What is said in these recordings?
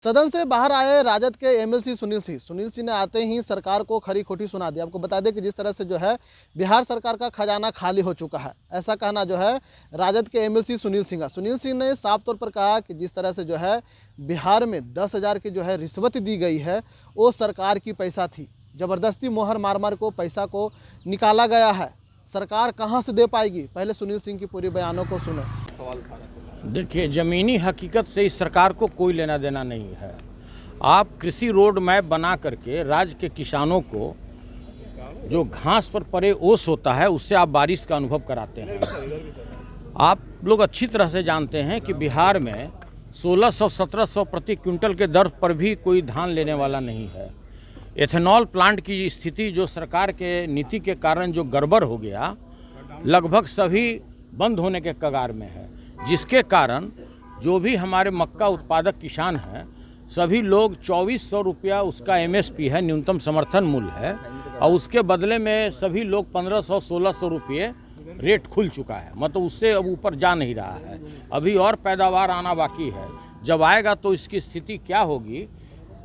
सदन से बाहर आए राजद के एमएलसी सुनील सिंह ने आते ही सरकार को खरी खोटी सुना दी। आपको बता दें कि जिस तरह से जो है बिहार सरकार का खजाना खाली हो चुका है, ऐसा कहना जो है राजद के एमएलसी सुनील सिंह ने साफ तौर पर कहा कि जिस तरह से जो है बिहार में 10,000 की जो है रिश्वत दी गई है वो सरकार की पैसा थी, ज़बरदस्ती मोहर मार मार को पैसा को निकाला गया है, सरकार कहाँ से दे पाएगी। पहले सुनील सिंह की पूरी बयानों को सुने। देखिए, ज़मीनी हकीकत से इस सरकार को कोई लेना देना नहीं है। आप कृषि रोड मैप बना करके राज्य के किसानों को जो घास पर पड़े ओस होता है उससे आप बारिश का अनुभव कराते हैं। आप लोग अच्छी तरह से जानते हैं कि बिहार में 1600-1700 प्रति क्विंटल के दर पर भी कोई धान लेने वाला नहीं है। एथेनॉल प्लांट की स्थिति जो सरकार के नीति के कारण जो गड़बड़ हो गया, लगभग सभी बंद होने के कगार में है, जिसके कारण जो भी हमारे मक्का उत्पादक किसान हैं सभी लोग 2400 रुपया उसका एमएसपी है, न्यूनतम समर्थन मूल्य है, और उसके बदले में सभी लोग 1500-1600 रुपये रेट खुल चुका है। मतलब उससे अब ऊपर जा नहीं रहा है। अभी और पैदावार आना बाकी है, जब आएगा तो इसकी स्थिति क्या होगी।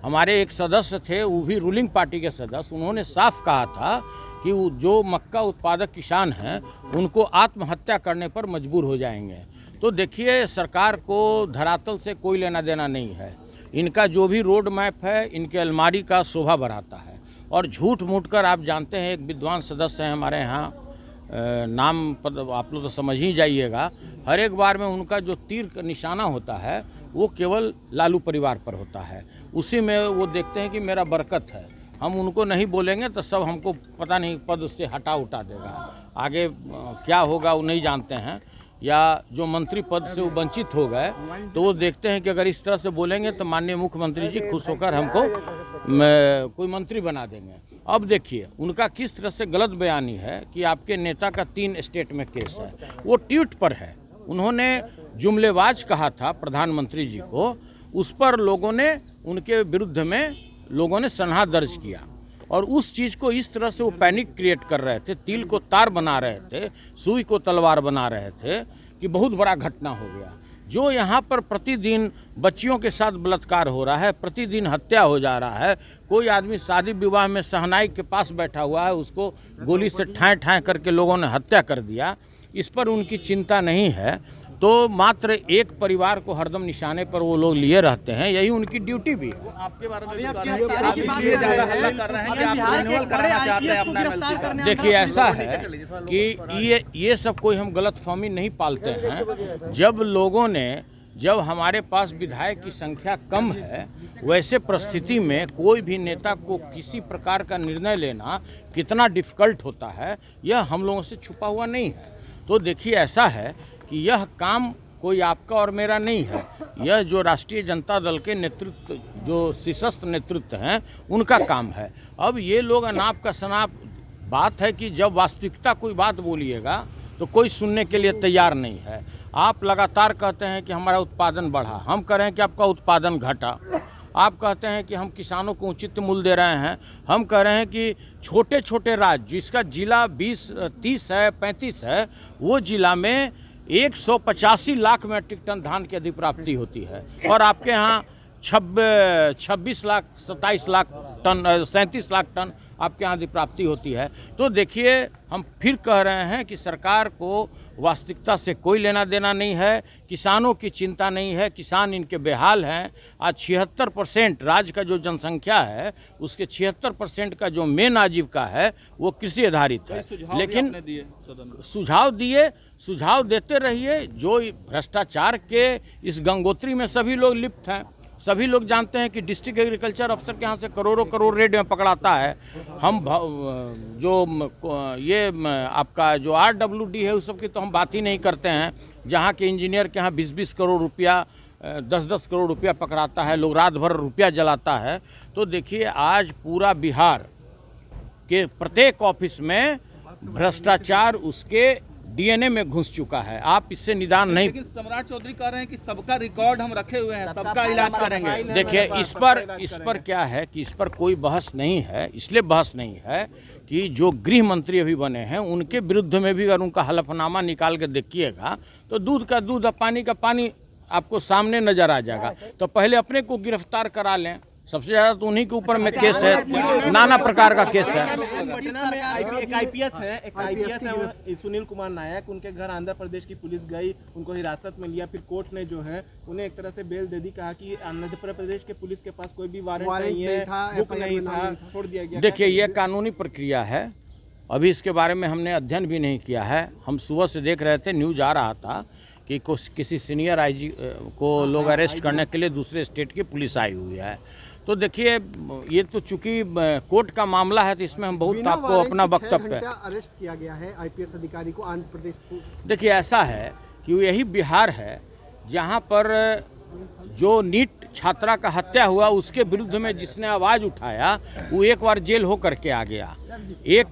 हमारे एक सदस्य थे, वो भी रूलिंग पार्टी के सदस्य, उन्होंने साफ कहा था कि जो मक्का उत्पादक किसान हैं उनको आत्महत्या करने पर मजबूर हो जाएंगे। तो देखिए, सरकार को धरातल से कोई लेना देना नहीं है। इनका जो भी रोड मैप है इनके अलमारी का शोभा बढ़ाता है, और झूठ मूठ कर आप जानते हैं, एक विद्वान सदस्य हैं हमारे यहाँ, नाम आप लोग तो समझ ही जाइएगा, हर एक बार में उनका जो तीर का निशाना होता है वो केवल लालू परिवार पर होता है। उसी में वो देखते हैं कि मेरा बरकत है, हम उनको नहीं बोलेंगे तो सब हमको पता नहीं पद से हटा उठा देगा। आगे क्या होगा वो नहीं जानते हैं, या जो मंत्री पद से वो वंचित हो गए तो वो देखते हैं कि अगर इस तरह से बोलेंगे तो माननीय मुख्यमंत्री जी खुश होकर हमको कोई मंत्री बना देंगे। अब देखिए उनका किस तरह से गलत बयानी है कि आपके नेता का 3 स्टेट में केस है, वो ट्वीट पर है। उन्होंने जुमलेबाज कहा था प्रधानमंत्री जी को, उस पर लोगों ने उनके विरुद्ध में लोगों ने सनहा दर्ज किया, और उस चीज़ को इस तरह से वो पैनिक क्रिएट कर रहे थे, तिल को तार बना रहे थे, सुई को तलवार बना रहे थे कि बहुत बड़ा घटना हो गया। जो यहाँ पर प्रतिदिन बच्चियों के साथ बलात्कार हो रहा है, प्रतिदिन हत्या हो जा रहा है, कोई आदमी शादी विवाह में शहनाई के पास बैठा हुआ है, उसको गोली से ठाएँ ठाएँ करके लोगों ने हत्या कर दिया, इस पर उनकी चिंता नहीं है। तो मात्र एक परिवार को हरदम निशाने पर वो लोग लिए रहते हैं, यही उनकी ड्यूटी भी है। आपके बारे में इसलिए ज्यादा हल्ला कर रहे हैं कि आप रिन्यूअल कराना चाहते हैं अपना एमएलसी का। देखिए, ऐसा है कि ये सब कोई हम गलतफहमी नहीं पालते हैं। जब हमारे पास विधायक की संख्या कम है, वैसे परिस्थिति में कोई भी नेता को किसी प्रकार का निर्णय लेना कितना डिफ़िकल्ट होता है, यह हम लोगों से छुपा हुआ नहीं है। तो देखिए, ऐसा है कि यह काम कोई आपका और मेरा नहीं है, यह जो राष्ट्रीय जनता दल के नेतृत्व, जो सशस्त्र नेतृत्व हैं, उनका काम है। अब ये लोग अनाप का शनाप बात है कि जब वास्तविकता कोई बात बोलिएगा तो कोई सुनने के लिए तैयार नहीं है। आप लगातार कहते हैं कि हमारा उत्पादन बढ़ा, हम कह रहे हैं कि आपका उत्पादन घटा। आप कहते हैं कि हम किसानों को उचित मूल्य दे रहे हैं, हम कह रहे हैं कि छोटे छोटे राज्य जिसका जिला 20, 30 है, 35 है, वो जिला में 185 लाख मीट्रिक टन धान की अधिप्राप्ति होती है, और आपके यहाँ 26 लाख 27 लाख टन 37 लाख टन आपके यहाँ अधिप्राप्ति होती है। तो देखिए, हम फिर कह रहे हैं कि सरकार को वास्तविकता से कोई लेना देना नहीं है, किसानों की चिंता नहीं है, किसान इनके बेहाल हैं। आज 76% राज्य का जो जनसंख्या है उसके 76% का जो मेन आजीविका है वो कृषि आधारित है। लेकिन सुझाव देते रहिए। जो भ्रष्टाचार के इस गंगोत्री में सभी लोग लिप्त हैं, सभी लोग जानते हैं कि डिस्ट्रिक्ट एग्रीकल्चर अफसर के यहाँ से करोड़ों करोड़ रेट में पकड़ाता है। हम आपका जो RWD है उस सब की तो हम बात ही नहीं करते हैं, जहाँ के इंजीनियर के यहाँ 20-20 करोड़ रुपया, 10-10 करोड़ रुपया पकड़ाता है, लोग रात भर रुपया जलाता है। तो देखिए, आज पूरा बिहार के प्रत्येक ऑफिस में भ्रष्टाचार उसके डीएनए में घुस चुका है। आप इससे निदान नहीं। लेकिन सम्राट चौधरी कह रहे हैं कि सबका रिकॉर्ड हम रखे हुए हैं, सबका इलाज करेंगे। देखिए, इस पर क्या है कि इस पर कोई बहस नहीं है। इसलिए बहस नहीं है कि जो गृह मंत्री अभी बने हैं उनके विरुद्ध में भी अगर उनका हलफनामा निकाल के देखिएगा तो दूध का दूध और पानी का पानी आपको सामने नजर आ जाएगा। तो पहले अपने को गिरफ्तार करा लें। सबसे ज़्यादा तो उन्हीं के ऊपर में केस है, नाना प्रकार का केस है। पटना में एक आईपीएस है सुनील कुमार नायक, उनके घर आंध्र प्रदेश की पुलिस गई, उनको हिरासत में लिया, फिर कोर्ट ने जो है उन्हें एक तरह से बेल दे दी, कहा कि आंध्र प्रदेश के पुलिस के पास कोई भी वारंट नहीं है, बुक नहीं था, छोड़ दिया गया। देखिए, ये कानूनी प्रक्रिया है, अभी इसके बारे में हमने अध्ययन भी नहीं किया है। हम सुबह से देख रहे थे, न्यूज़ आ रहा था कि किसी सीनियर आईजी को लोग अरेस्ट करने के लिए दूसरे स्टेट की पुलिस आई हुई है। तो देखिए, ये तो चूंकि कोर्ट का मामला है, तो इसमें हम बहुत आपको अपना वक्तव्य अरेस्ट किया गया है आईपीएस अधिकारी को आंध्र प्रदेश। देखिए, ऐसा है कि यही बिहार है जहाँ पर जो नीट छात्रा का हत्या हुआ, उसके विरुद्ध में जिसने आवाज़ उठाया वो एक बार जेल हो करके आ गया। एक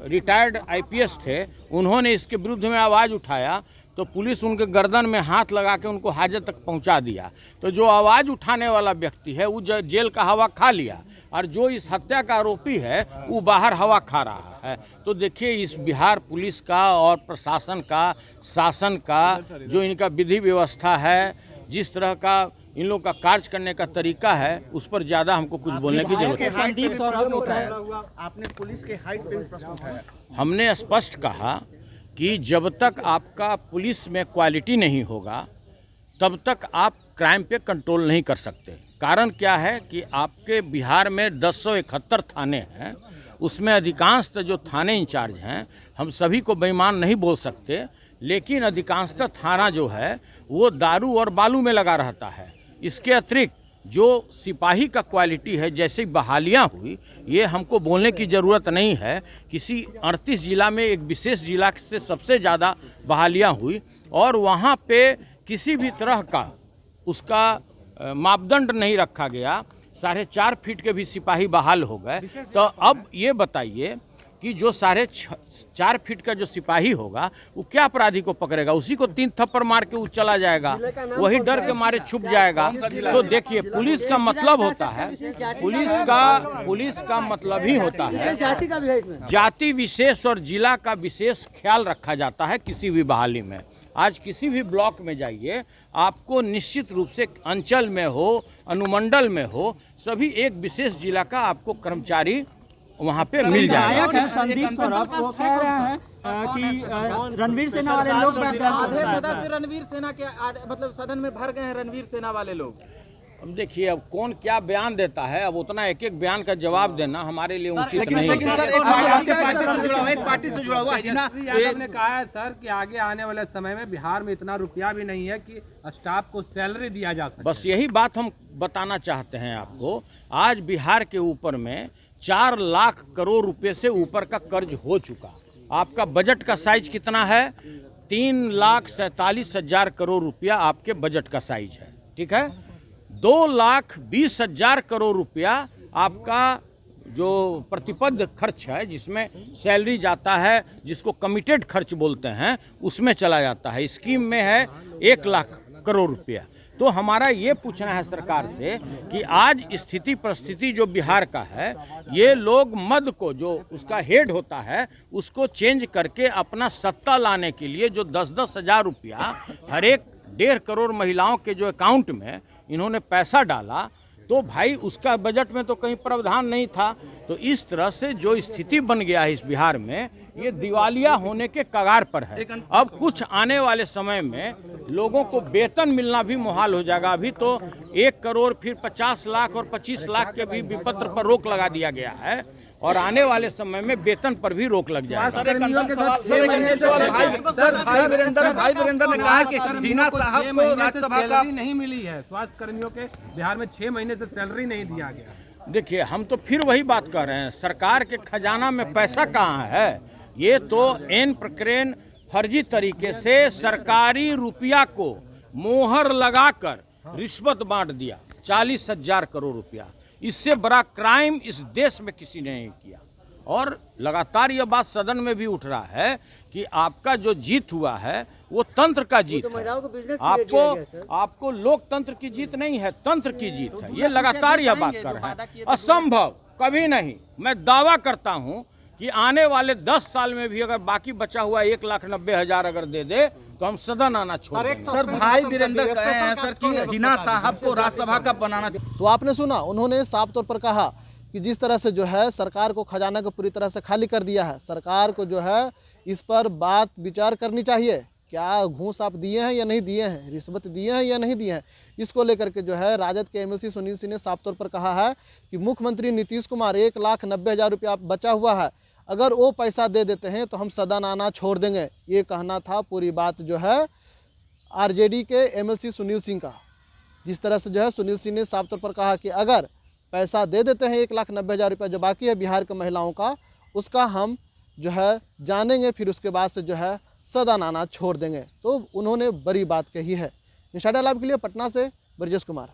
रिटायर्ड आईपीएस थे, उन्होंने इसके विरुद्ध में आवाज़ उठाया तो पुलिस उनके गर्दन में हाथ लगा के उनको हाजत तक पहुंचा दिया। तो जो आवाज़ उठाने वाला व्यक्ति है वो जेल का हवा खा लिया, और जो इस हत्या का आरोपी है वो बाहर हवा खा रहा है। तो देखिए, इस बिहार पुलिस का और प्रशासन का, शासन का जो इनका विधि व्यवस्था है, जिस तरह का इन लोग का कार्य करने का तरीका है, उस पर ज़्यादा हमको कुछ बोलने की जरूरत है। आपने पुलिस के हाइट पे प्रश्न उठाया। हमने स्पष्ट कहा कि जब तक आपका पुलिस में क्वालिटी नहीं होगा तब तक आप क्राइम पे कंट्रोल नहीं कर सकते। कारण क्या है कि आपके बिहार में 1071 थाने हैं, उसमें अधिकांशतः जो थाने इंचार्ज हैं, हम सभी को बेईमान नहीं बोल सकते, लेकिन अधिकांशतः थाना जो है वो दारू और बालू में लगा रहता है। इसके अतिरिक्त जो सिपाही का क्वालिटी है, जैसे बहालियाँ हुई, ये हमको बोलने की ज़रूरत नहीं है। किसी 38 जिला में एक विशेष जिला से सबसे ज़्यादा बहालियाँ हुई, और वहाँ पे किसी भी तरह का उसका मापदंड नहीं रखा गया। 4.5 फीट के भी सिपाही बहाल हो गए। तो अब ये बताइए कि जो 4.5 फीट का जो सिपाही होगा वो क्या अपराधी को पकड़ेगा? उसी को 3 थप्पड़ मार के वो चला जाएगा, वही डर के मारे छुप जाएगा। तो देखिए, पुलिस का मतलब होता है, पुलिस का मतलब ही होता है जाति विशेष और जिला का विशेष ख्याल रखा जाता है किसी भी बहाली में। आज किसी भी ब्लॉक में जाइए, आपको निश्चित रूप से अंचल में हो, अनुमंडल में हो, सभी एक विशेष जिला का आपको कर्मचारी वहाँ पे मिल जाएगा। संदीप सौरभ वो कह रहे हैं कि रणवीर सेना वाले लोग आधे सदस्य रणवीर सेना के मतलब सदन में भर गए हैं, रणवीर सेना वाले लोग। अब देखिए, अब कौन क्या बयान देता है, अब उतना एक एक बयान का जवाब देना हमारे लिए उचित नहीं है। एक पार्टी से जुड़ा हुआ है ना। यादव ने कहा है सर कि आगे आने वाले समय में बिहार में इतना रुपया भी नहीं है कि स्टाफ को सैलरी दिया जा सके। बस यही बात हम बताना चाहते हैं आपको। आज बिहार के ऊपर में 4 लाख करोड़ रुपए से ऊपर का कर्ज हो चुका। आपका बजट का साइज कितना है? 3,47,000 करोड़ रुपया आपके बजट का साइज है, ठीक है। 2,20,000 करोड़ रुपया आपका जो प्रतिपद्ध खर्च है, जिसमें सैलरी जाता है, जिसको कमिटेड खर्च बोलते हैं, उसमें चला जाता है। स्कीम में है 1 लाख करोड़ रुपया। तो हमारा ये पूछना है सरकार से कि आज स्थिति परिस्थिति जो बिहार का है, ये लोग मद को, जो उसका हेड होता है, उसको चेंज करके अपना सत्ता लाने के लिए जो 10-10 हज़ार रुपया हर एक 1.5 करोड़ महिलाओं के जो अकाउंट में इन्होंने पैसा डाला, तो भाई उसका बजट में तो कहीं प्रावधान नहीं था। तो इस तरह से जो स्थिति बन गया है इस बिहार में, ये दिवालिया होने के कगार पर है। अब कुछ आने वाले समय में लोगों को वेतन मिलना भी मुहाल हो जाएगा। अभी तो 1 करोड़, फिर 50 लाख और 25 लाख के भी विपत्र पर रोक लगा दिया गया है, और आने वाले समय में वेतन पर भी रोक लग जाएगा। भाई वीरेंद्र ने कहा कि हिना साहब को राज्यसभा का नहीं मिली है। स्वास्थ्य कर्मियों के बिहार में 6 महीने से सैलरी नहीं दिया गया। देखिए, हम तो फिर वही बात कर रहे हैं, सरकार के खजाना में पैसा कहाँ है? ये तो एन प्रकरण फर्जी तरीके से सरकारी रुपया को मोहर लगाकर रिश्वत बांट दिया, 40,000 करोड़ रुपया। इससे बड़ा क्राइम इस देश में किसी ने नहीं किया। और लगातार यह बात सदन में भी उठ रहा है कि आपका जो जीत हुआ है वो तंत्र का जीत है। आपको लोकतंत्र की जीत नहीं है, तंत्र की जीत है। ये लगातार यह बात कर रहे हैं। असंभव कभी नहीं। मैं दावा करता हूं कि आने वाले 10 साल में भी अगर बाकी बचा हुआ 1,90,000 अगर दे दे तो हम सदन आना छोड़ देंगे। सर भाई वीरेंद्र कहे हैं सर कि हिना साहब को राज्यसभा का बनाना तो आपने सुना, उन्होंने साफ तौर पर कहा कि जिस तरह से जो है सरकार को खजाना को पूरी तरह से खाली कर दिया है, सरकार को जो है इस पर बात विचार करनी चाहिए। क्या घूस आप दिए हैं या नहीं दिए हैं, रिश्वत दिए हैं या नहीं दिए हैं, इसको लेकर के जो है राजद के एमएलसी सुनील सिंह ने साफ तौर पर कहा है कि मुख्यमंत्री नीतीश कुमार 1,90,000 रुपया बचा हुआ है, अगर वो पैसा दे देते हैं तो हम सदन आना छोड़ देंगे। ये कहना था पूरी बात जो है आरजेडी के एमएलसी सुनील सिंह का। जिस तरह से जो है सुनील सिंह ने साफ तौर पर कहा कि अगर पैसा दे देते हैं 1,90,000 रुपया जो बाकी है बिहार के महिलाओं का, उसका हम जो है जानेंगे, फिर उसके बाद से जो है सदन आना छोड़ देंगे। तो उन्होंने बड़ी बात कही है। इंशाल्लाह लाइव के लिए पटना से ब्रजेश कुमार।